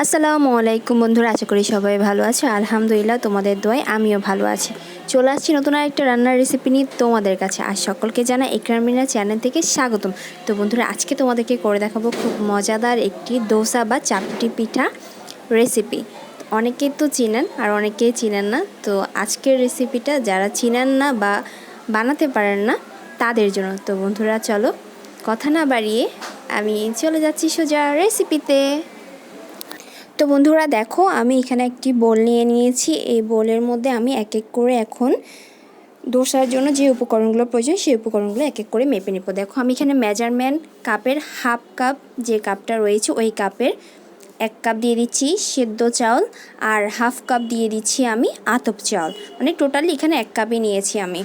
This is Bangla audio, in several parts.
আসসালামু আলাইকুম বন্ধুরা, আশা করি সবাই ভালো আছে। আলহামদুলিল্লাহ, তোমাদের দোয়ায় আমিও ভালো আছি। চলে আসছি নতুন আরেকটা রান্নার রেসিপি নিয়ে তোমাদের কাছে। আর সকলকে জানাই ইকরাম মিনা চ্যানেল থেকে স্বাগতম। তো বন্ধুরা, আজকে তোমাদেরকে করে দেখাবো খুব মজাদার একটি দোসা বা চাপটি পিঠা রেসিপি। অনেকেই তো চিনেন আর অনেকেই চিনেন না। তো আজকের রেসিপিটা যারা চিনেন না বা বানাতে পারেন না তাদের জন্য। তো বন্ধুরা, চলো কথা না বাড়িয়ে আমি চলে যাচ্ছি সোজা রেসিপিতে। তো বন্ধুরা দেখো, আমি এখানে একটি বোল নিয়ে নিয়েছি। এই বোলের মধ্যে আমি এক এক করে এখন দোসার জন্য যে উপকরণগুলো প্রয়োজন সেই উপকরণগুলো এক এক করে মেপে নেব। দেখো, আমি এখানে মেজারমেন্ট কাপের হাফ কাপ, যে কাপটা রয়েছে ওই কাপের 1 কাপ দিয়ে দিচ্ছি সেদ্ধ চাউল, আর হাফ কাপ দিয়ে দিচ্ছি আমি আতপ চাউল। মানে টোটালি এখানে 1 কাপই নিয়েছি আমি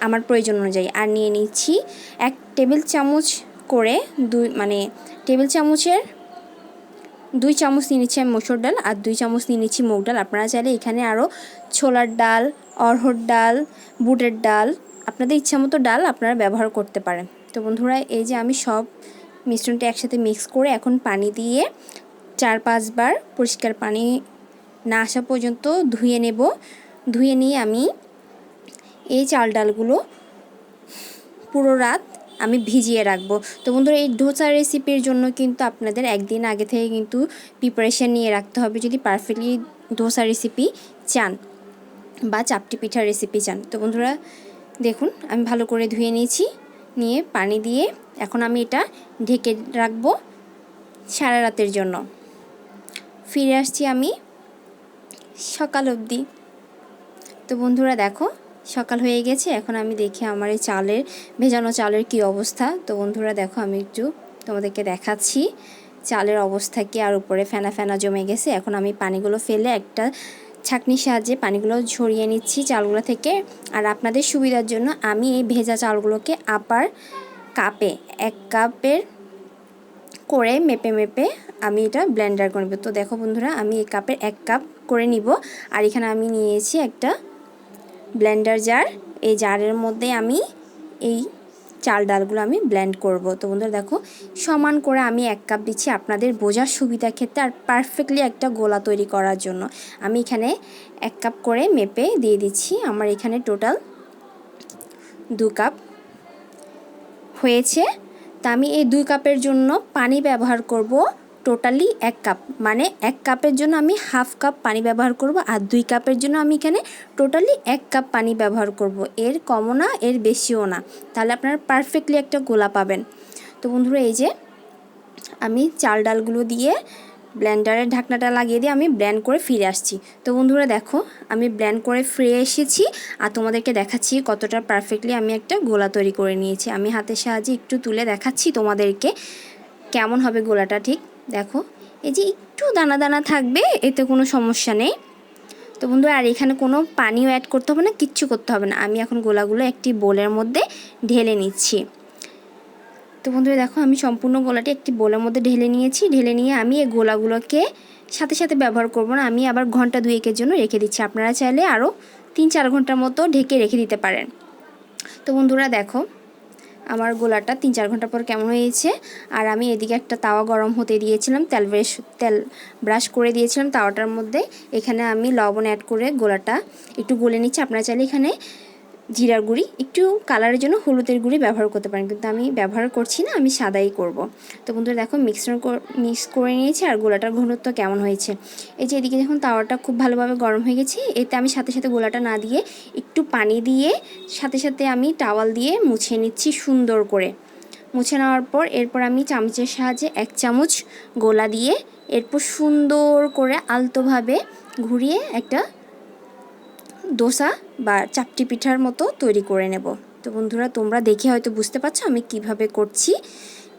আমার প্রয়োজন অনুযায়ী। আর নিয়ে নিচ্ছি 1 টেবিল চামচ করে টেবিল চামচের 2 চামচ নিয়ে নিচ্ছি আমি মসুর ডাল, আর 2 চামচ নিয়ে নিচ্ছি মুগ ডাল। আপনারা চাইলে এখানে আরও ছোলার ডাল, অড়হর ডাল, বুটের ডাল, আপনাদের ইচ্ছা মতো ডাল আপনারা ব্যবহার করতে পারেন। তো বন্ধুরা, এই যে আমি সব মিশ্রণটা একসাথে মিক্স করে এখন পানি দিয়ে 4-5 বার পরিষ্কার পানি না আসা পর্যন্ত ধুয়ে নেব। ধুয়ে নিয়ে আমি এই চাল ডালগুলো পুরো রাত আমি ভিজিয়ে রাখবো। তো বন্ধুরা, এই ধোসা রেসিপির জন্য কিন্তু আপনাদের একদিন আগে থেকে কিন্তু প্রিপারেশান নিয়ে রাখতে হবে যদি পারফেক্টলি ধোসা রেসিপি চান বা চাপটি পিঠার রেসিপি চান। তো বন্ধুরা দেখুন, আমি ভালো করে ধুয়ে নিয়েছি, নিয়ে পানি দিয়ে এখন আমি এটা ঢেকে রাখবো সারা রাতের জন্য। ফিরে আসছি আমি সকাল অবধি। তো বন্ধুরা দেখো, সকাল হয়ে গেছে। এখন আমি দেখি আমার এই ভেজানো চালের কি অবস্থা। তো বন্ধুরা দেখো, আমি একটু তোমাদেরকে দেখাচ্ছি চালের অবস্থা কি। আর উপরে ফেনা ফেনা জমে গেছে। এখন আমি পানিগুলো ফেলে একটা ছাঁকনির সাহায্যে পানিগুলো ঝরিয়ে নিচ্ছি চালগুলো থেকে। আর আপনাদের সুবিধার জন্য আমি এই ভেজা চালগুলোকে আবার কাপে 1 কাপের করে মেপে আমি এটা ব্লেন্ডার করে নেব। তো দেখো বন্ধুরা, আমি এই কাপের 1 কাপ করে নিব। আর এখানে আমি নিয়েছি একটা ব্লেন্ডার জার। এই জারের মধ্যে আমি এই চাল ডালগুলো আমি ব্লেন্ড করব। তো বন্ধুরা দেখো, সমান করে আমি 1 কাপ দিচ্ছি আপনাদের বোঝার সুবিধা ক্ষেত্রে আর পারফেক্টলি একটা গোলা তৈরি করার জন্য। আমি এখানে 1 কাপ করে মেপে দিয়ে দিচ্ছি। আমার এখানে টোটাল 2 কাপ হয়েছে। তা আমি এই 2 কাপের জন্য পানি ব্যবহার করব টোটালি 1 কাপ। মানে 1 কাপের জন্য আমি হাফ কাপ পানি ব্যবহার করব, আর 2 কাপের জন্য আমি এখানে টোটালি 1 কাপ পানি ব্যবহার করব। এর কমও না, এর বেশিও না। তাহলে আপনারা পারফেক্টলি একটা গোলা পাবেন। তো বন্ধুরা, এই যে আমি চাল ডালগুলো দিয়ে ব্লেন্ডারের ঢাকনাটা লাগিয়ে দিয়ে আমি ব্লেন্ড করে ফিরে আসছি। তো বন্ধুরা দেখো, আমি ব্লেন্ড করে ফিরে এসেছি আর তোমাদেরকে দেখাচ্ছি কতটা পারফেক্টলি আমি একটা গোলা তৈরি করে নিয়েছি। আমি হাতের সাহায্যে একটু তুলে দেখাচ্ছি তোমাদেরকে কেমন হবে গোলাটা। ঠিক দেখো, এই যে একটু দানা দানা থাকবে, এতে কোনো সমস্যা নেই। তো বন্ধুরা, আর এখানে কোনো পানিও অ্যাড করতে হবে না, কিচ্ছু করতে হবে না। আমি এখন গোলাগুলো একটি বোলের মধ্যে ঢেলে নিচ্ছি। তো বন্ধুরা দেখো, আমি সম্পূর্ণ গোলাটি একটি বোলের মধ্যে ঢেলে নিয়েছি। ঢেলে নিয়ে আমি এই গোলাগুলোকে সাথে সাথে ব্যবহার করব না, আমি আবার ঘন্টা 2-1 জন্য রেখে দিচ্ছি। আপনারা চাইলে আরও 3-4 ঘন্টার মতো ঢেকে রেখে দিতে পারেন। তো বন্ধুরা দেখো, আমার গোলাটা 3-4 ঘন্টা পর কেমন হয়েছে। আর আমি এদিকে একটা তাওয়া গরম হতে দিয়েছিলাম, তেল ব্রাশ করে দিয়েছিলাম তাওয়াটার মধ্যে। এখানে আমি লবণ অ্যাড করে গোলাটা একটু গলে নিচ্ছি। আপনারা চাইলে এখানে জিরার গুঁড়ি, একটু কালারের জন্য হলুদের গুঁড়ি ব্যবহার করতে পারেন, কিন্তু আমি ব্যবহার করছি না, আমি সাদাই করব। তো বন্ধুরা দেখো, মিক্স করে নিয়েছি। আর গোলাটার ঘনত্ব কেমন হয়েছে, এই যে এদিকে যখন তাওয়াটা খুব ভালোভাবে গরম হয়ে গেছে, এতে আমি সাথে সাথে গোলাটা না দিয়ে একটু পানি দিয়ে সাথে সাথে আমি টাওয়াল দিয়ে মুছে নিচ্ছি সুন্দর করে। মুছে নেওয়ার পর এরপর আমি চামচের সাহায্যে 1 চামচ গোলা দিয়ে এরপর সুন্দর করে আলতোভাবে ঘুরিয়ে একটা দোসা বা চাপটি পিঠার মতো তৈরি করে নেব। তো বন্ধুরা, তোমরা দেখে হয়তো বুঝতে পারছো আমি কিভাবে করছি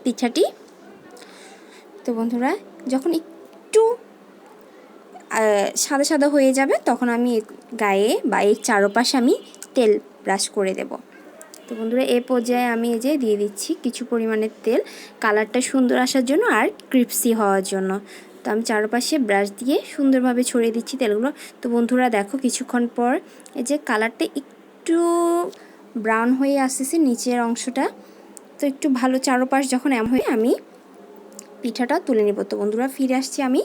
পিঠাটি। তো বন্ধুরা, যখন একটু সাদা সাদা হয়ে যাবে তখন আমি গায়ে বা এর চারপাশে আমি তেল ব্রাশ করে দেব। তো বন্ধুরা, এই পর্যায়ে আমি এই যে দিয়ে দিচ্ছি কিছু পরিমাণের তেল, কালারটা সুন্দর আসার জন্য আর ক্রিপসি হওয়ার জন্য। তো আমি চারপাশে ব্রাশ দিয়ে সুন্দরভাবে ছড়িয়ে দিচ্ছি তেলগুলো। তো বন্ধুরা দেখো, কিছুক্ষণ পর এই যে কালারটা একটু ব্রাউন হয়ে আসতেছে নিচের অংশটা। তো একটু ভালো চারপাশ যখন এমন হয়ে আমি পিঠাটা তুলে নেব। তো বন্ধুরা, ফিরে আসছি আমি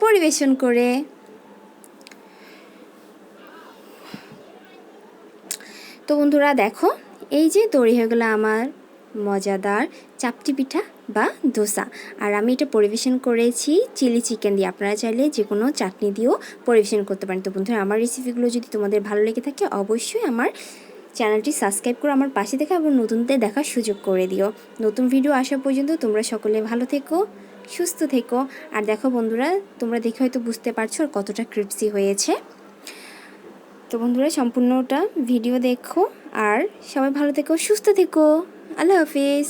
পরিবেশন করে। তো বন্ধুরা দেখো, এই যে তৈরি হয়ে গেলো আমার মজাদার চাপটি পিঠা বা দোসা। আর আমি এটা পরিবেশন করেছি চিলি চিকেন দিয়ে। আপনারা চাইলে যে কোনো চাটনি দিয়েও পরিবেশন করতে পারেন। তো বন্ধুরা, আমার রেসিপিগুলো যদি তোমাদের ভালো লেগে থাকে অবশ্যই আমার চ্যানেলটি সাবস্ক্রাইব করে আমার পাশে থেকে এবং নতুনদের দেখার সুযোগ করে দিও। নতুন ভিডিও আসা পর্যন্ত তোমরা সকলে ভালো থেকো, সুস্থ থেকো। আর দেখো বন্ধুরা, তোমরা দেখে হয়তো বুঝতে পারছো কতটা ক্রিপসি হয়েছে। তো বন্ধুরা, সম্পূর্ণটা ভিডিও দেখো আর সবাই ভালো থেকো, সুস্থ থেকো। আল্লাহ হাফিজ।